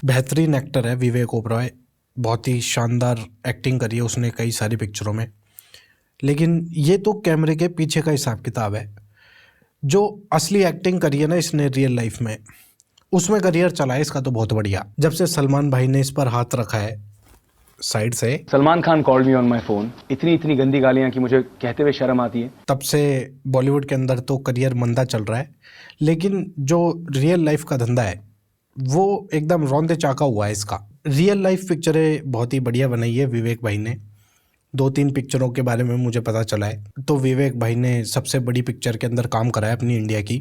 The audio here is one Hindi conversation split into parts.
बेहतरीन एक्टर है विवेक ओबरॉय, बहुत ही शानदार एक्टिंग करी है उसने कई सारी पिक्चरों में। लेकिन ये तो कैमरे के पीछे का हिसाब किताब है। जो असली एक्टिंग करी है ना इसने रियल लाइफ में, उसमें करियर चला है इसका तो बहुत बढ़िया। जब से सलमान भाई ने इस पर हाथ रखा है साइड से, Salman Khan called me on my phone, इतनी गंदी गालियां कि मुझे कहते हुए शर्म आती है। तब से बॉलीवुड के अंदर तो करियर मंदा चल रहा है, लेकिन जो रियल लाइफ का धंधा है वो एकदम रौंदे चाका हुआ है इसका। रियल लाइफ पिक्चरें बहुत ही बढ़िया बनाई है विवेक भाई ने। 2-3 पिक्चरों के बारे में मुझे पता चला है, तो विवेक भाई ने सबसे बड़ी पिक्चर के अंदर काम करा है अपनी इंडिया की।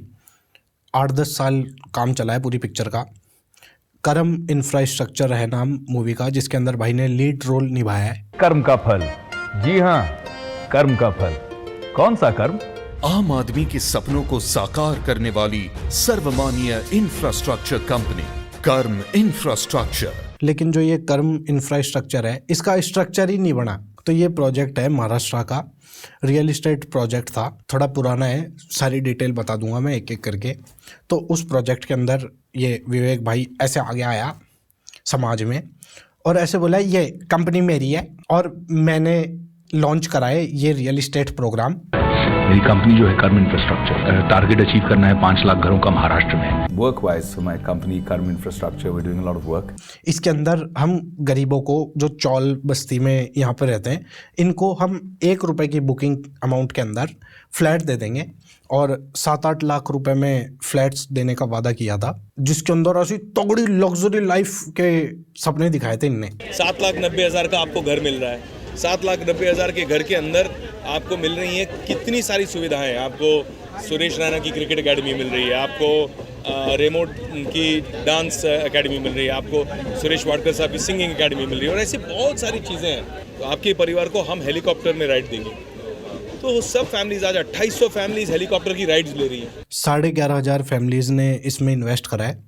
8-10 साल काम चला है पूरी पिक्चर का। कर्म इंफ्रास्ट्रक्चर है नाम मूवी का, जिसके अंदर भाई ने लीड रोल निभाया है। कर्म का फल, जी हाँ, कर्म का फल। कौन सा कर्म? आम आदमी के सपनों को साकार करने वाली सर्वमान्य इंफ्रास्ट्रक्चर कंपनी कर्म इंफ्रास्ट्रक्चर। लेकिन जो ये कर्म इंफ्रास्ट्रक्चर है इसका स्ट्रक्चर ही नहीं बना। तो ये प्रोजेक्ट है महाराष्ट्र का, रियल इस्टेट प्रोजेक्ट था, थोड़ा पुराना है, सारी डिटेल बता दूंगा मैं एक एक करके। तो उस प्रोजेक्ट के अंदर ये विवेक भाई ऐसे आगे आया समाज में और ऐसे बोला ये कंपनी मेरी है और मैंने लॉन्च कराए ये रियल इस्टेट प्रोग्राम। मेरी कंपनी जो है कर्म इंफ्रास्ट्रक्चर, टारगेट अचीव करना है 5 लाख घरों का महाराष्ट्र में। Work wise my company Karm infrastructure we doing a lot of work. इसके अंदर हम गरीबों को जो चौल बस्ती में यहाँ पर रहते हैं, इनको हम 1 रुपए की बुकिंग अमाउंट के अंदर फ्लैट दे देंगे और 7-8 लाख रुपए में फ्लैट्स देने का वादा किया था, जिसके अंदर ऐसी तगड़ी लग्जरी लाइफ के सपने दिखाए थे इनने। 7,90,000 का आपको घर मिल रहा है। 7,90,000 के घर के अंदर आपको मिल रही है कितनी सारी सुविधाएं। आपको सुरेश रैना की क्रिकेट एकेडमी मिल रही है, आपको रेमोट की डांस एकेडमी मिल रही है, आपको सुरेश वाडकर साहब की सिंगिंग एकेडमी मिल रही है और ऐसी बहुत सारी चीज़ें हैं। तो आपके परिवार को हम हेलीकॉप्टर में राइड देंगे। तो सब फैमिलीज आज 2800 फैमिलीज हेलीकॉप्टर की राइड्स ले रही हैं। 11,500 फैमिलीज ने इसमें इन्वेस्ट करा है।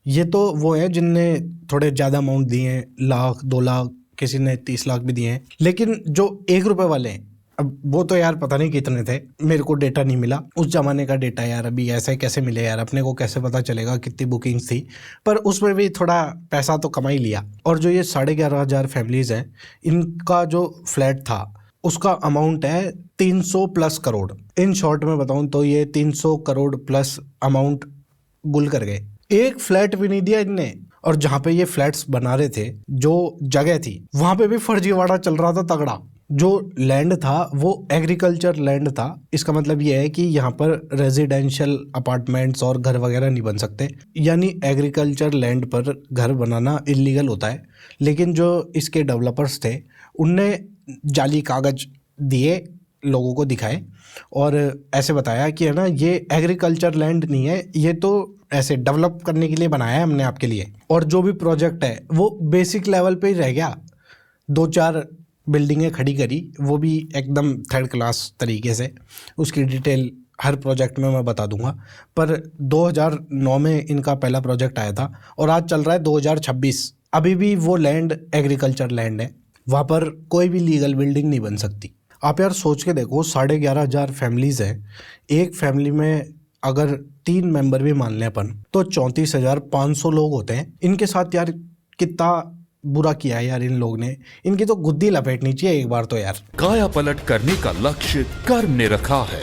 ये तो वो है जिनने थोड़े ज़्यादा अमाउंट दिए हैं, 1 लाख 2 लाख, किसी ने 30 लाख भी दिए हैं। लेकिन जो 1 रुपए वाले हैं, अब वो तो यार पता नहीं कितने थे, मेरे को डेटा नहीं मिला उस जमाने का डेटा यार। अभी ऐसे कैसे मिले यार, अपने को कैसे पता चलेगा कितनी बुकिंग्स थी, पर उसमें भी थोड़ा पैसा तो कमा ही लिया। और जो ये 11,500 फैमिलीज हैं, इनका जो फ्लैट था उसका अमाउंट है 300+ करोड़। इन शॉर्ट में बताऊं तो ये 300 करोड़ प्लस अमाउंट गुल कर गए। एक फ्लैट भी नहीं दिया इनने। और जहाँ पे ये फ्लैट्स बना रहे थे, जो जगह थी, वहाँ पे भी फर्जीवाड़ा चल रहा था तगड़ा। जो लैंड था वो एग्रीकल्चर लैंड था। इसका मतलब ये है कि यहाँ पर रेजिडेंशियल अपार्टमेंट्स और घर वगैरह नहीं बन सकते, यानी एग्रीकल्चर लैंड पर घर बनाना इलीगल होता है। लेकिन जो इसके डेवलपर्स थे उनने जाली कागज दिए, लोगों को दिखाए और ऐसे बताया कि है ना ये एग्रीकल्चर लैंड नहीं है, ये तो ऐसे डेवलप करने के लिए बनाया है हमने आपके लिए। और जो भी प्रोजेक्ट है वो बेसिक लेवल पे ही रह गया। 2-4 बिल्डिंगें खड़ी करी, वो भी एकदम 3rd क्लास तरीके से। उसकी डिटेल हर प्रोजेक्ट में मैं बता दूंगा। पर 2009 में इनका पहला प्रोजेक्ट आया था और आज चल रहा है 2026। अभी भी वो लैंड एग्रीकल्चर लैंड है, वहाँ पर कोई भी लीगल बिल्डिंग नहीं बन सकती। आप यार सोच के देखो, 11,500 फैमिलीज़ हैं। एक फैमिली में अगर 3 मेंबर भी मान लें अपन, तो 34,500 लोग होते हैं। इनके साथ यार कितना बुरा किया है यार इन लोग ने। इनकी तो गुद्दी लपेटनी चाहिए एक बार तो यार। काया पलट करने का लक्ष्य कर्म ने रखा है।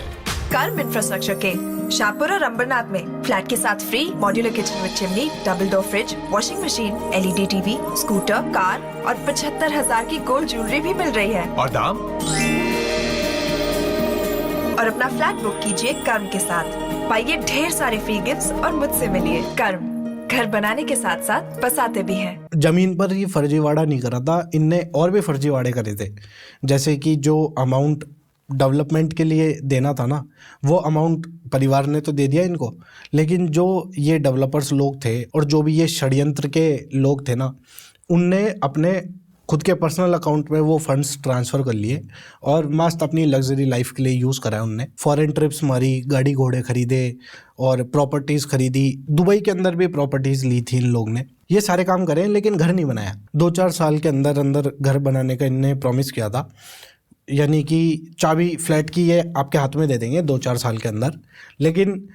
कर्म इंफ्रास्ट्रक्चर के शाहपुर और अंबरनाथ में फ्लैट के साथ free modular kitchen with chimney, double door fridge, washing machine, LED TV, scooter, car और 75,000 की गोल्ड ज्वेलरी भी मिल रही है। और दाम? और अपना फ्लैट बुक कीजिए कर्म के साथ, पाइए ढेर सारे फ्री गिफ्ट्स और मुझसे मिलिए। कर्म, घर बनाने के साथ साथ बसाते भी हैं। जमीन पर ये फर्जीवाड़ा नहीं करा था इनने, और भी फर्जीवाड़े करे थे। जैसे कि जो अमाउंट डेवलपमेंट के लिए देना था ना, वो अमाउंट परिवार ने तो दे दिया इनको, लेकिन जो ये डेवलपर्स लोग थे और जो भी ये षड्यंत्र के लोग थे ना, उनने अपने खुद के पर्सनल अकाउंट में वो फंड्स ट्रांसफ़र कर लिए और मस्त अपनी लग्जरी लाइफ के लिए यूज़ करा है उनने। फॉरेन ट्रिप्स मारी, गाड़ी घोड़े खरीदे और प्रॉपर्टीज़ खरीदी। दुबई के अंदर भी प्रॉपर्टीज़ ली थी इन लोग ने। ये सारे काम करे लेकिन घर नहीं बनाया। 2-4 साल के अंदर अंदर घर बनाने का इनने प्रॉमिस किया था, यानी कि चाबी फ्लैट की ये आपके हाथ में दे देंगे 2-4 साल के अंदर। लेकिन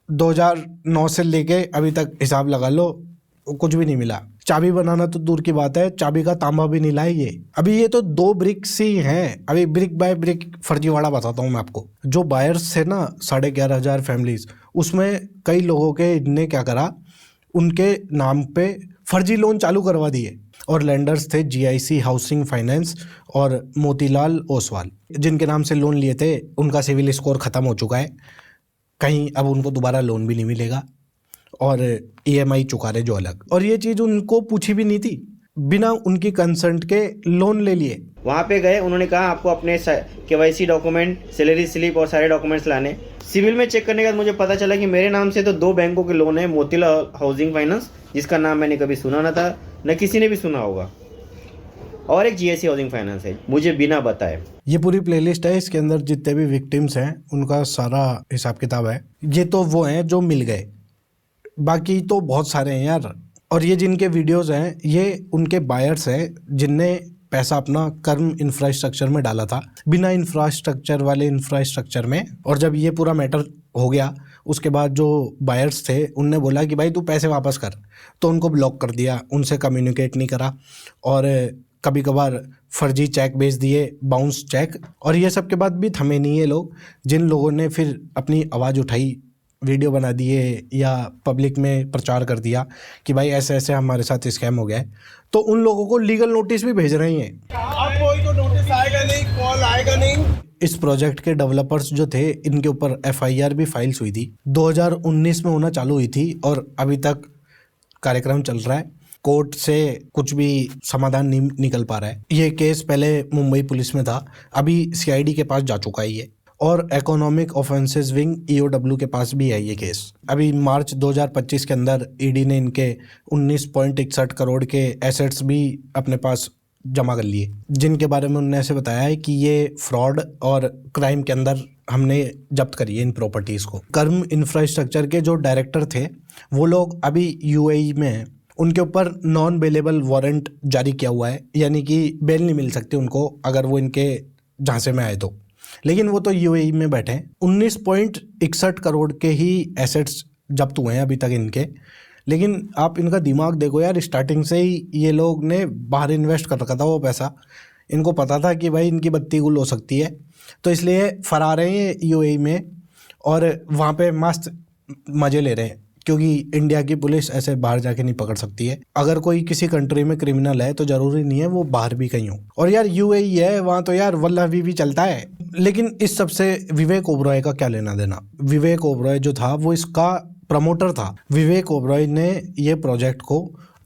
2009 से लेके अभी तक हिसाब लगा लो कुछ भी नहीं मिला। चाबी बनाना तो दूर की बात है, चाबी का तांबा भी नहीं लाए ये। अभी ये तो 2 ब्रिक्स ही हैं। अभी ब्रिक बाय ब्रिक फर्जीवाड़ा बताता हूँ मैं आपको। जो बायर्स थे ना 11,500 फैमिलीज, उसमें कई लोगों के इनने क्या करा, उनके नाम पे फर्जी लोन चालू करवा दिए। और लेंडर्स थे GIC हाउसिंग फाइनेंस और मोतीलाल ओसवाल, जिनके नाम से लोन लिए थे उनका सिविल स्कोर ख़त्म हो चुका है, कहीं अब उनको दोबारा लोन भी नहीं मिलेगा और EMI चुका रहे जो अलग। और ये चीज़ उनको पूछी भी नहीं थी, बिना उनकी कंसेंट के लोन ले लिए। वहाँ पे गए, उन्होंने कहा आपको अपने KYC डॉक्यूमेंट, सैलरी स्लिप और सारे डॉक्यूमेंट्स लाने। सिविल में चेक करने के बाद मुझे पता चला कि मेरे नाम से तो 2 बैंकों के लोन है, मोतीलाल हाउसिंग फाइनेंस जिसका नाम मैंने कभी सुना ना था, न किसी ने भी सुना होगा, और एक GIC हाउसिंग फाइनेंस है, मुझे बिना बताए। ये पूरी प्लेलिस्ट है, इसके अंदर जितने भी विक्टिम्स हैं उनका सारा हिसाब किताब है। ये तो वो हैं जो मिल गए, बाकी तो बहुत सारे हैं यार। और ये जिनके वीडियोस हैं ये उनके बायर्स हैं जिनने पैसा अपना कर्म इंफ्रास्ट्रक्चर में डाला था, बिना इंफ्रास्ट्रक्चर वाले इंफ्रास्ट्रक्चर में। और जब ये पूरा मैटर हो गया उसके बाद जो बायर्स थे उनने बोला कि भाई तू पैसे वापस कर, तो उनको ब्लॉक कर दिया, उनसे कम्युनिकेट नहीं करा और कभी कभार फर्जी चेक भेज दिए, बाउंस चेक। और ये सब के बाद भी थमे नहीं ये लोग, जिन लोगों ने फिर अपनी आवाज़ उठाई, वीडियो बना दिए या पब्लिक में प्रचार कर दिया कि भाई ऐसे ऐसे हमारे साथ स्कैम हो गया है, तो उन लोगों को लीगल नोटिस भी भेज रही हैं। अब कोई तो नोटिस आएगा नहीं, कॉल आएगा नहीं। इस प्रोजेक्ट के डेवलपर्स जो थे इनके ऊपर FIR भी फाइल्स हुई थी, 2019 में होना चालू हुई थी और अभी तक कार्यक्रम चल रहा है। कोर्ट से कुछ भी समाधान नहीं निकल पा रहा है। ये केस पहले मुंबई पुलिस में था, अभी CID के पास जा चुका है ये, और इकोनॉमिक ऑफेंसेस विंग EOW के पास भी है ये केस। अभी मार्च 2025 के अंदर ED ने इनके 19.61 करोड़ के एसेट्स भी अपने पास जमा कर लिए, जिनके बारे में उन्होंने ऐसे बताया है कि ये फ्रॉड और क्राइम के अंदर हमने जब्त करी है इन प्रॉपर्टीज़ को। कर्म इंफ्रास्ट्रक्चर के जो डायरेक्टर थे वो लोग अभी UAE में हैं, उनके ऊपर नॉन बेलेबल वारंट जारी किया हुआ है, यानी कि बेल नहीं मिल सकती उनको अगर वो इनके झांसे में आए तो। लेकिन वो तो UAE में बैठे हैं। 19.61 करोड़ के ही एसेट्स जब्त हुए हैं अभी तक इनके। लेकिन आप इनका दिमाग देखो यार, स्टार्टिंग से ही ये लोग ने बाहर इन्वेस्ट कर रखा था वो पैसा। इनको पता था कि भाई इनकी बत्ती गुल हो सकती है, तो इसलिए फरार रहे हैं UAE में और वहाँ पे मस्त मज़े ले रहे हैं, क्योंकि इंडिया की पुलिस ऐसे बाहर जाके नहीं पकड़ सकती है। अगर कोई किसी कंट्री में क्रिमिनल है तो ज़रूरी नहीं है वो बाहर भी कहीं हो। और यार UAE है, वहाँ तो यार वल्लह भी चलता है। लेकिन इस सब से विवेक ओबरॉय का क्या लेना देना? विवेक ओबरॉय जो था वो इसका प्रमोटर था। विवेक ओबरॉय ने ये प्रोजेक्ट को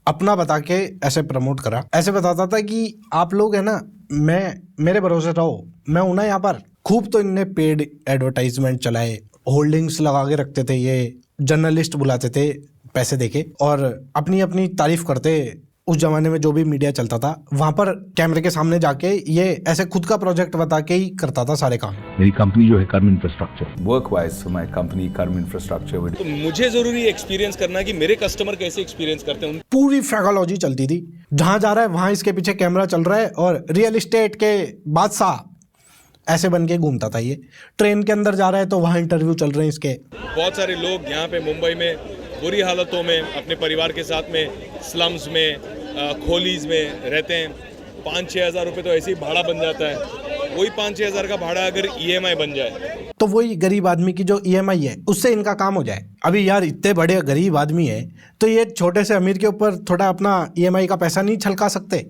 अपना बता के ऐसे प्रमोट करा, ऐसे बताता था कि आप लोग है ना, मैं मेरे भरोसे रहो, मैं हूं ना यहाँ पर। खूब तो इनने पेड एडवर्टाइजमेंट चलाए, होल्डिंग्स लगा के रखते थे, ये जर्नलिस्ट बुलाते थे पैसे देके और अपनी अपनी तारीफ करते। उस जमाने में जो भी मीडिया चलता था वहाँ पर कैमरे के सामने जाके ये ऐसे खुद का प्रोजेक्ट बता के ही करता था सारे काम। मेरी कंपनी जो है कर्म infrastructure, work wise my company Karm infrastructure. तो मुझे जरूरी एक्सपीरियंस करना कि मेरे कस्टमर कैसे एक्सपीरियंस करते हैं। पूरी फैगोलॉजी चलती थी, जहाँ जा रहा है वहाँ इसके पीछे कैमरा चल रहा है और रियल एस्टेट के बादशाह ऐसे बन के घूमता था ये। ट्रेन के अंदर जा रहा है तो वहाँ इंटरव्यू चल रहे हैं इसके। बहुत सारे लोग यहाँ पे मुंबई में बुरी हालतों में अपने परिवार के साथ में स्लम्स में, खोलीज में रहते हैं। 5-6 हज़ार रुपये तो ऐसे ही भाड़ा बन जाता है। वही 5-6 हज़ार का भाड़ा अगर EMI बन जाए तो वही गरीब आदमी की जो EMI है उससे इनका काम हो जाए। अभी यार इतने बड़े गरीब आदमी है तो ये छोटे से अमीर के ऊपर थोड़ा अपना EMI का पैसा नहीं छलका सकते?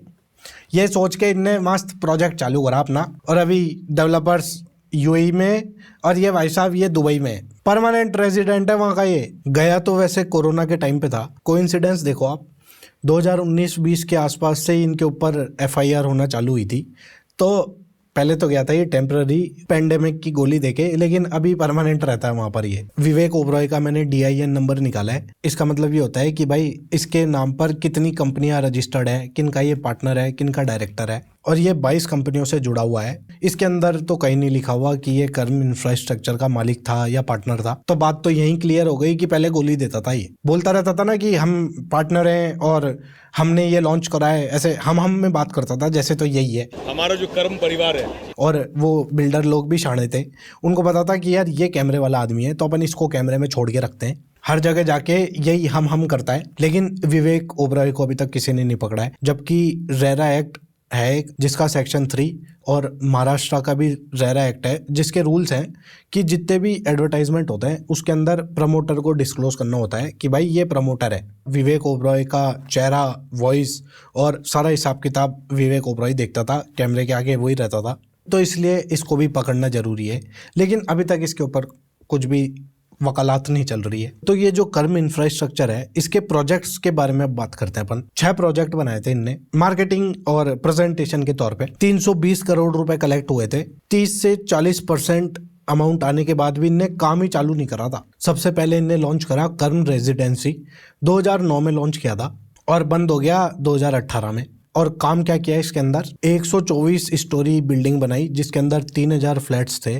ये सोच के इनने मस्त प्रोजेक्ट चालू करा अपना। और अभी डेवलपर्स UAE में और ये भाई साहब ये दुबई में परमानेंट रेजिडेंट है वहाँ का। ये गया तो वैसे कोरोना के टाइम पे था। कोइंसिडेंस देखो आप, 2019-20 के आसपास से इनके ऊपर FIR होना चालू हुई थी। तो पहले तो गया था ये टेम्पररी पेंडेमिक की गोली देके, लेकिन अभी परमानेंट रहता है वहाँ पर ये। विवेक ओबरॉय का मैंने DIN नंबर निकाला है। इसका मतलब ये होता है कि भाई इसके नाम पर कितनी कंपनियां रजिस्टर्ड है, किनका ये पार्टनर है, किनका डायरेक्टर है, और ये 22 कंपनियों से जुड़ा हुआ है। इसके अंदर तो कहीं नहीं लिखा हुआ कि ये कर्म इंफ्रास्ट्रक्चर का मालिक था या पार्टनर था। तो बात तो यही क्लियर हो गई कि पहले गोली देता था, ये बोलता रहता था ना कि हम पार्टनर हैं और हमने ये लॉन्च करा है, ऐसे हम में बात करता था जैसे तो यही है हमारा जो कर्म परिवार है। और वो बिल्डर लोग भी शाणे थे, उनको पता था कि यार ये कैमरे वाला आदमी है तो अपन इसको कैमरे में छोड़ के रखते हैं, हर जगह जाके यही हम करता है, लेकिन विवेक ओबरॉय को अभी तक किसी ने नहीं पकड़ा है। जबकि रेरा एक्ट है जिसका सेक्शन 3 और महाराष्ट्र का भी रेरा एक्ट है जिसके रूल्स हैं कि जितने भी एडवर्टाइजमेंट होते हैं उसके अंदर प्रमोटर को डिस्क्लोज करना होता है कि भाई ये प्रमोटर है। विवेक ओबरॉय का चेहरा, वॉइस और सारा हिसाब किताब विवेक ओबरॉय देखता था, कैमरे के आगे वही रहता था, तो इसलिए इसको भी पकड़ना जरूरी है। लेकिन अभी तक इसके ऊपर कुछ भी वकालत नहीं चल रही है। तो ये जो कर्म इंफ्रास्ट्रक्चर है इसके प्रोजेक्ट्स के बारे में बात करते हैं अपन। 6 प्रोजेक्ट बनाए थे इनने मार्केटिंग और प्रेजेंटेशन के तौर पे। 320 करोड़ रुपए कलेक्ट हुए थे। 30 से 40% अमाउंट आने के बाद भी इनने काम ही चालू नहीं करा था। सबसे पहले इनने लॉन्च करा कर्म रेजिडेंसी, 2009 में लॉन्च किया था और बंद हो गया 2018 में। और काम क्या किया इसके अंदर, 124 स्टोरी बिल्डिंग बनाई जिसके अंदर 3000 फ्लैट्स थे,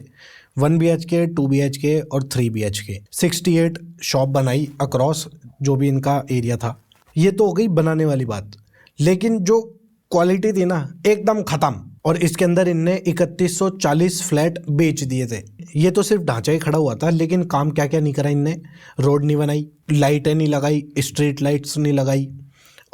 1 BHK, 2 BHK और 3 BHK। 68 शॉप बनाई अक्रॉस जो भी इनका एरिया था। ये तो हो गई बनाने वाली बात, लेकिन जो क्वालिटी थी ना एकदम खत्म। और इसके अंदर इनने 3140 फ्लैट बेच दिए थे। ये तो सिर्फ ढांचा ही खड़ा हुआ था, लेकिन काम क्या क्या नहीं करा इनने। रोड नहीं बनाई, लाइटें नहीं लगाई, स्ट्रीट लाइट्स नहीं लगाई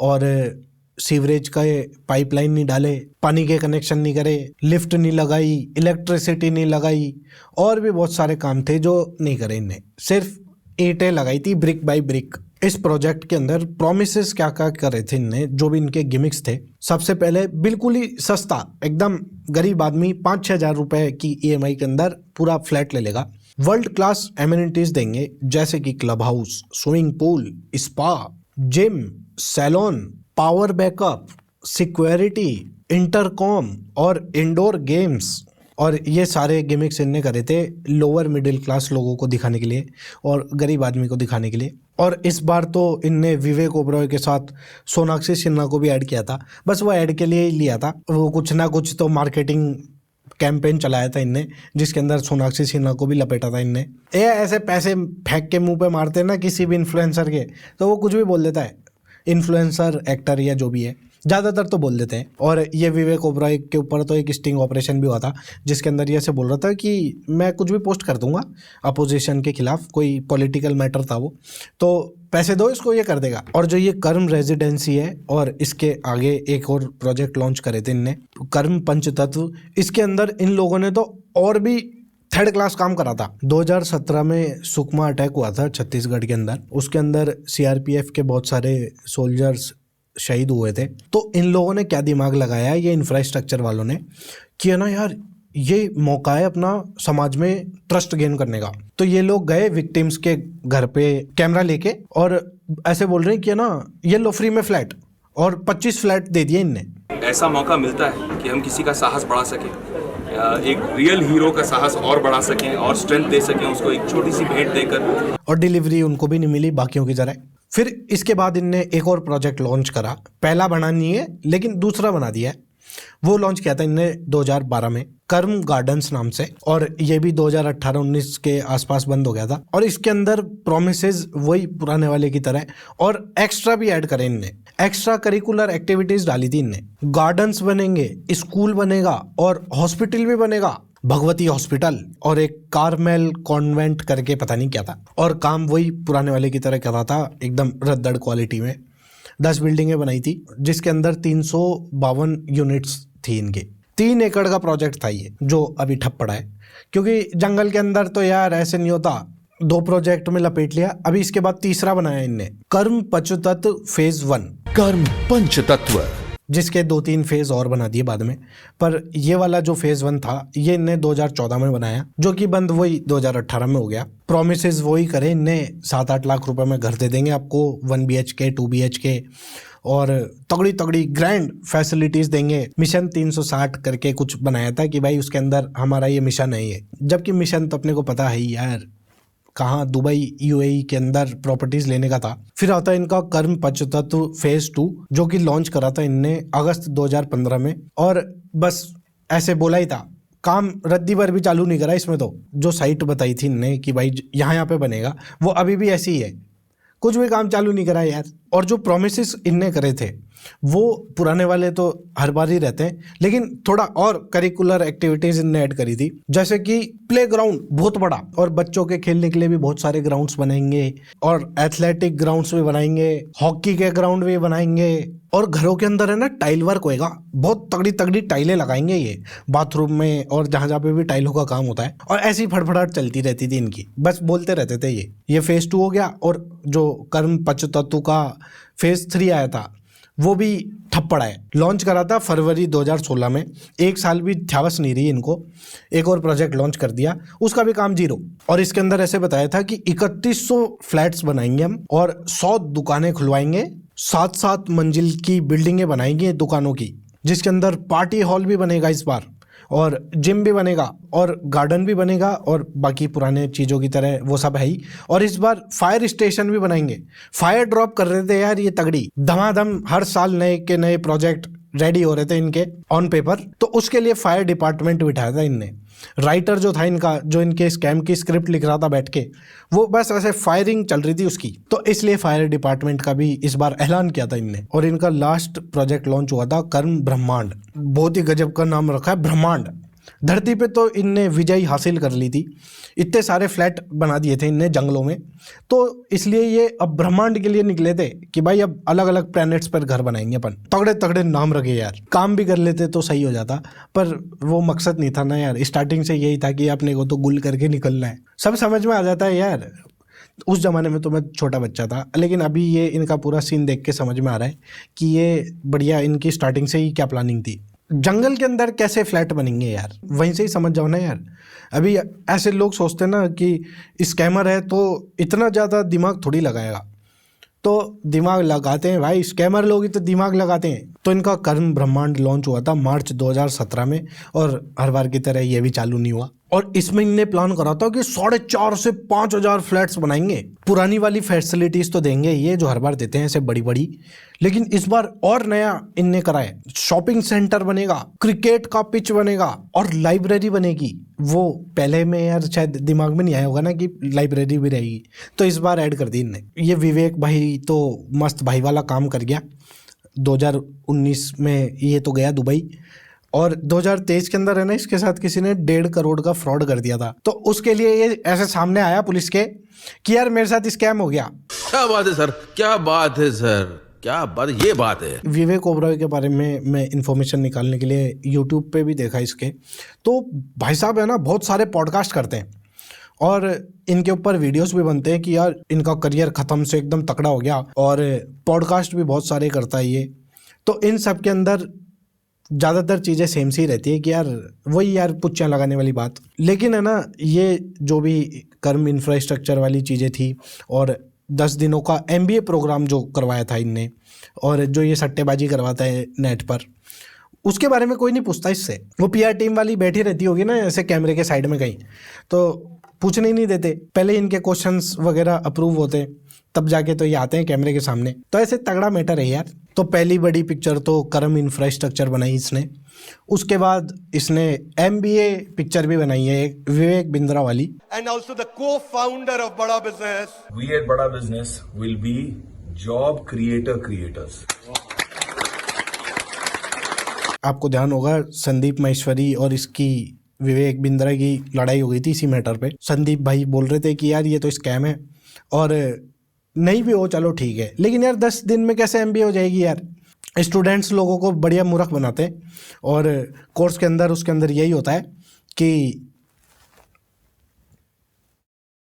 और सीवरेज का पाइपलाइन नहीं डाले, पानी के कनेक्शन नहीं करे, लिफ्ट नहीं लगाई, इलेक्ट्रिसिटी नहीं लगाई और भी बहुत सारे काम थे जो नहीं करे इनने। सिर्फ ईंटें लगाई थी ब्रिक बाय ब्रिक। इस प्रोजेक्ट के अंदर प्रोमिसेस क्या क्या करे थे इनने, जो भी इनके गिमिक्स थे। सबसे पहले बिल्कुल ही सस्ता, एकदम गरीब आदमी 5-6 हज़ार रुपए की EMI के अंदर पूरा फ्लैट ले लेगा। वर्ल्ड क्लास एमिनिटीज देंगे जैसे कि club house, swimming pool, spa, gym, salon, power backup, security, intercom और इंडोर गेम्स। और ये सारे गिमिक्स इनने करे थे लोअर मिडिल क्लास लोगों को दिखाने के लिए और गरीब आदमी को दिखाने के लिए। और इस बार तो इनने विवेक ओबरॉय के साथ सोनाक्षी सिन्हा को भी ऐड किया था, बस वो ऐड के लिए ही लिया था। वो कुछ ना कुछ तो मार्केटिंग कैंपेन चलाया था इनने जिसके अंदर सोनाक्षी सिन्हा को भी लपेटा था इनने। ऐसे पैसे फेंक के मुंह पे मारते हैं ना किसी भी इन्फ्लुएंसर के, तो वो कुछ भी बोल देता है। इन्फ्लुएंसर, एक्टर या जो भी है ज़्यादातर तो बोल देते हैं। और ये विवेक ओबरॉय के ऊपर तो एक स्टिंग ऑपरेशन भी हुआ था जिसके अंदर ये ऐसे बोल रहा था कि मैं कुछ भी पोस्ट कर दूंगा अपोजिशन के खिलाफ, कोई पॉलिटिकल मैटर था वो, तो पैसे दो इसको, ये कर देगा। और जो ये कर्म रेजिडेंसी है और इसके आगे एक और प्रोजेक्ट लॉन्च करे थे इनने, कर्म पंचतत्व। इसके अंदर इन लोगों ने तो और भी थर्ड क्लास काम करा था। 2017 में सुकमा अटैक हुआ था छत्तीसगढ़ के अंदर, उसके अंदर CRPF के बहुत सारे सोल्जर्स शहीद हुए थे। तो इन लोगों ने क्या दिमाग लगाया, ये इंफ्रास्ट्रक्चर वालों ने, कि है ना यार ये मौका है अपना समाज में ट्रस्ट गेन करने का। तो ये लोग गए विक्टिम्स के घर पे कैमरा लेके और ऐसे बोल रहे हैं कि है ना ये लो फ्री में फ्लैट, और 25 फ्लैट दे दिए इनने। ऐसा मौका मिलता है कि हम किसी का साहस बढ़ा सकें, एक रियल हीरो का साहस और बढ़ा सकें और स्ट्रेंथ दे सकें उसको एक छोटी सी भेंट देकर। और डिलीवरी उनको भी नहीं मिली बाकियों की तरह। फिर इसके बाद इनने एक और प्रोजेक्ट लॉन्च करा, पहला बना नहीं है लेकिन दूसरा बना दिया है। वो लॉन्च किया था इनने 2012 में कर्म गार्डन्स नाम से, और ये भी 2018-19 के आसपास बंद हो गया था। और इसके अंदर प्रोमिसेस वही पुराने वाले की तरह और एक्स्ट्रा भी ऐड करे इनने, एक्स्ट्रा करिकुलर एक्टिविटीज डाली थी इनने। गार्डन्स बनेंगे, स्कूल बनेगा और हॉस्पिटल भी बनेगा, भगवती हॉस्पिटल, और एक कार्मेल कॉन्वेंट करके पता नहीं क्या था। और काम वही पुराने वाले की तरह कर रहा था, एकदम रद्दड़ क्वालिटी में। 10 बिल्डिंगें बनाई थी जिसके अंदर 352 यूनिट्स थी इनके। 3 एकड़ का प्रोजेक्ट था ये, जो अभी ठप पड़ा है क्योंकि जंगल के अंदर तो यार ऐसे नहीं होता। 2 प्रोजेक्ट में लपेट लिया, अभी इसके बाद तीसरा बनाया इनने, कर्म पंचतत्व फेज 1। कर्म पंचतत्व, जिसके 2-3 फेज और बना दिए बाद में, पर ये वाला जो फेज 1 था ये इनने 2014 में बनाया, जो कि बंद वही 2018 में हो गया। प्रोमिसेस वही करे इनने, 7-8 लाख रुपए में घर दे देंगे आपको, 1 BHK, 2 BHK और तगड़ी तगड़ी ग्रैंड फैसिलिटीज देंगे। मिशन 360 करके कुछ बनाया था कि भाई उसके अंदर हमारा ये मिशन है, ये जबकि मिशन तो अपने को पता है ही यार, कहाँ दुबई UAE के अंदर प्रॉपर्टीज लेने का था। फिर आता है इनका कर्म पंचतत्व फेज 2, जो कि लॉन्च करा था इनने अगस्त 2015 में, और बस ऐसे बोला ही था, काम रद्दी भर भी चालू नहीं करा इसमें। तो जो साइट बताई थी इनने कि भाई यहाँ पे बनेगा, वो अभी भी ऐसी ही है, कुछ भी काम चालू नहीं करा यार। और जो प्रोमिसेस इनने करे थे वो पुराने वाले तो हर बार ही रहते हैं, लेकिन थोड़ा और करिकुलर एक्टिविटीज इनने ऐड करी थी, जैसे कि प्लेग्राउंड बहुत बड़ा, और बच्चों के खेलने के लिए भी बहुत सारे ग्राउंड्स बनाएंगे, और एथलेटिक ग्राउंड्स भी बनाएंगे, हॉकी के ग्राउंड भी बनाएंगे, और घरों के अंदर है ना टाइल वर्क होएगा, बहुत तगड़ी तगड़ी टाइलें लगाएंगे ये बाथरूम में और जहाँ जहाँ पे भी टाइलों का काम होता है। और ऐसी फड़फड़ाहट चलती रहती थी इनकी, बस बोलते रहते थे ये फेज 2 हो गया। और जो कर्म पंचतत्व का फेज 3 आया था वो भी ठप पड़ा है। लॉन्च करा था फरवरी 2016 में, 1 साल भी ध्यावस नहीं रही इनको, एक और प्रोजेक्ट लॉन्च कर दिया, उसका भी काम 0। और इसके अंदर ऐसे बताया था कि 3100 फ्लैट्स बनाएंगे हम और 100 दुकानें खुलवाएंगे, 7-7 मंजिल की बिल्डिंगें बनाएंगे दुकानों की, जिसके अंदर पार्टी हॉल भी बनेगा इस बार, और जिम भी बनेगा, और गार्डन भी बनेगा, और बाकी पुराने चीज़ों की तरह वो सब है ही। और इस बार फायर स्टेशन भी बनाएंगे। फायर ड्रॉप कर रहे थे यार ये तगड़ी, धमाधम हर साल नए के नए प्रोजेक्ट रेडी हो रहे थे इनके ऑन पेपर। तो उसके लिए फायर डिपार्टमेंट बिठाया था इनने। राइटर जो था इनका, जो इनके स्कैम की स्क्रिप्ट लिख रहा था बैठ के, वो बस ऐसे फायरिंग चल रही थी उसकी, तो इसलिए फायर डिपार्टमेंट का भी इस बार ऐलान किया था इनने। और इनका लास्ट प्रोजेक्ट लॉन्च हुआ था कर्म ब्रह्मांड, बहुत ही गजब का नाम रखा है ब्रह्मांड। धरती पे तो इनने विजय हासिल कर ली थी, इतने सारे फ्लैट बना दिए थे इनने जंगलों में, तो इसलिए ये अब ब्रह्मांड के लिए निकले थे कि भाई अब अलग अलग प्लैनेट्स पर घर बनाएंगे अपन। तगड़े तगड़े नाम रखे यार, काम भी कर लेते तो सही हो जाता, पर वो मकसद नहीं था ना यार। स्टार्टिंग से यही था कि अपने को तो गुल करके निकलना है, सब समझ में आ जाता है यार। उस ज़माने में तो मैं छोटा बच्चा था, लेकिन अभी ये इनका पूरा सीन देख के समझ में आ रहा है कि ये बढ़िया, इनकी स्टार्टिंग से ही क्या प्लानिंग थी। जंगल के अंदर कैसे फ्लैट बनेंगे यार, वहीं से ही समझ जाओ ना यार। अभी ऐसे लोग सोचते हैं ना कि स्कैमर है तो इतना ज़्यादा दिमाग थोड़ी लगाएगा, तो दिमाग लगाते हैं भाई, स्कैमर लोग ही तो दिमाग लगाते हैं। तो इनका कर्म ब्रह्मांड लॉन्च हुआ था मार्च 2017 में, और हर बार की तरह ये भी चालू नहीं हुआ। और इसमें इनने प्लान करा था कि 4,500 से 5,000 फ्लैट्स बनाएंगे। पुरानी वाली फैसिलिटीज तो देंगे ये जो हर बार देते हैं ऐसे बड़ी बड़ी, लेकिन इस बार और नया इनने करा है। शॉपिंग सेंटर बनेगा, क्रिकेट का पिच बनेगा, और लाइब्रेरी बनेगी। वो पहले में यार शायद दिमाग में नहीं आया होगा ना कि लाइब्रेरी भी रहेगी, तो इस बार ऐड कर दी इनने। ये विवेक भाई तो मस्त भाई वाला काम कर गया। 2019 में ये तो गया दुबई, और 2023 के अंदर है ना इसके साथ किसी ने 1.5 करोड़ का फ्रॉड कर दिया था, तो उसके लिए ये ऐसे सामने आया पुलिस के कि यार मेरे साथ स्कैम हो गया। क्या बात है सर, क्या बात है सर, क्या बात, ये बात है। विवेक ओबरॉय के बारे में मैं इन्फॉर्मेशन निकालने के लिए यूट्यूब पे भी देखा इसके, तो भाई साहब है ना बहुत सारे पॉडकास्ट करते हैं और इनके ऊपर वीडियोस भी बनते हैं कि यार इनका करियर ख़त्म से एकदम तकड़ा हो गया, और पॉडकास्ट भी बहुत सारे करता है ये। तो इन सब के अंदर ज़्यादातर चीज़ें सेम सी रहती है कि यार वही यार पुच्चियाँ लगाने वाली बात। लेकिन है ना ये जो भी कर्म इंफ्रास्ट्रक्चर वाली चीज़ें थी, और 10 दिनों का MBA प्रोग्राम जो करवाया था इनने, और जो ये सट्टेबाजी करवाता है नेट पर, उसके बारे में कोई नहीं पूछता इससे। वो PR टीम वाली बैठी रहती होगी ना ऐसे कैमरे के साइड में कहीं, तो पूछने ही नहीं देते। पहले इनके क्वेश्चंस वगैरह अप्रूव होते तब जाके तो ये आते हैं कैमरे के सामने। तो ऐसे तगड़ा मैटर है यार। तो पहली बड़ी पिक्चर तो कर्म इंफ्रास्ट्रक्चर बनाई इसने, उसके बाद इसने MBA पिक्चर भी बनाई है एक विवेक बिंद्रा वाली। And also the co-founder of Bada Business. We at Bada Business will be job creators. आपको ध्यान होगा संदीप माहेश्वरी और इसकी विवेक बिंद्रा की लड़ाई हो गई थी इसी मैटर पे। संदीप भाई बोल रहे थे कि यार ये तो स्कैम है, और नहीं भी हो चलो ठीक है, लेकिन यार 10 दिन में कैसे MBA हो जाएगी यार। स्टूडेंट्स लोगों को बढ़िया मूर्ख बनाते हैं, और कोर्स के अंदर उसके अंदर यही होता है कि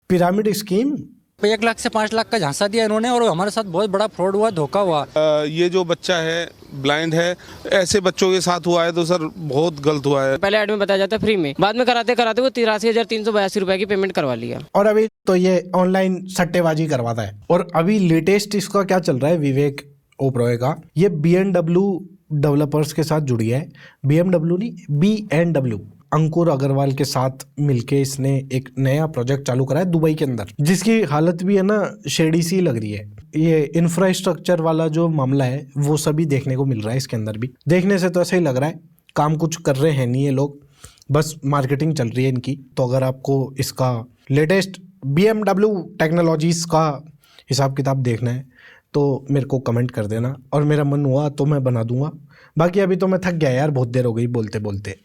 पिरामिड स्कीम 1 लाख से 5 लाख का झांसा दिया इन्होंने, और हमारे साथ बहुत बड़ा फ्रॉड हुआ, धोखा हुआ। ये जो बच्चा है ब्लाइंड है, ऐसे बच्चों के साथ हुआ है तो सर बहुत गलत हुआ है। पहले ऐड में बताया जाता है फ्री में, बाद में कराते कराते वो 83,382 रुपए की पेमेंट करवा लिया। और अभी तो ये ऑनलाइन सट्टेबाजी करवाता है। और अभी लेटेस्ट इसका क्या चल रहा है विवेक ओबरॉय का, ये BMW डेवलपर्स के साथ जुड़ी है। BMW नहीं, B&W, अंकुर अग्रवाल के साथ मिलके इसने एक नया प्रोजेक्ट चालू करा है दुबई के अंदर, जिसकी हालत भी है ना शेडी सी लग रही है। ये इंफ्रास्ट्रक्चर वाला जो मामला है वो सभी देखने को मिल रहा है इसके अंदर भी। देखने से तो ऐसा ही लग रहा है काम कुछ कर रहे हैं नहीं ये लोग, बस मार्केटिंग चल रही है इनकी। तो अगर आपको इसका लेटेस्ट BMW टेक्नोलॉजीज का हिसाब किताब देखना है तो मेरे को कमेंट कर देना, और मेरा मन हुआ तो मैं बना दूंगा। बाकी अभी तो मैं थक गया यार, बहुत देर हो गई बोलते बोलते।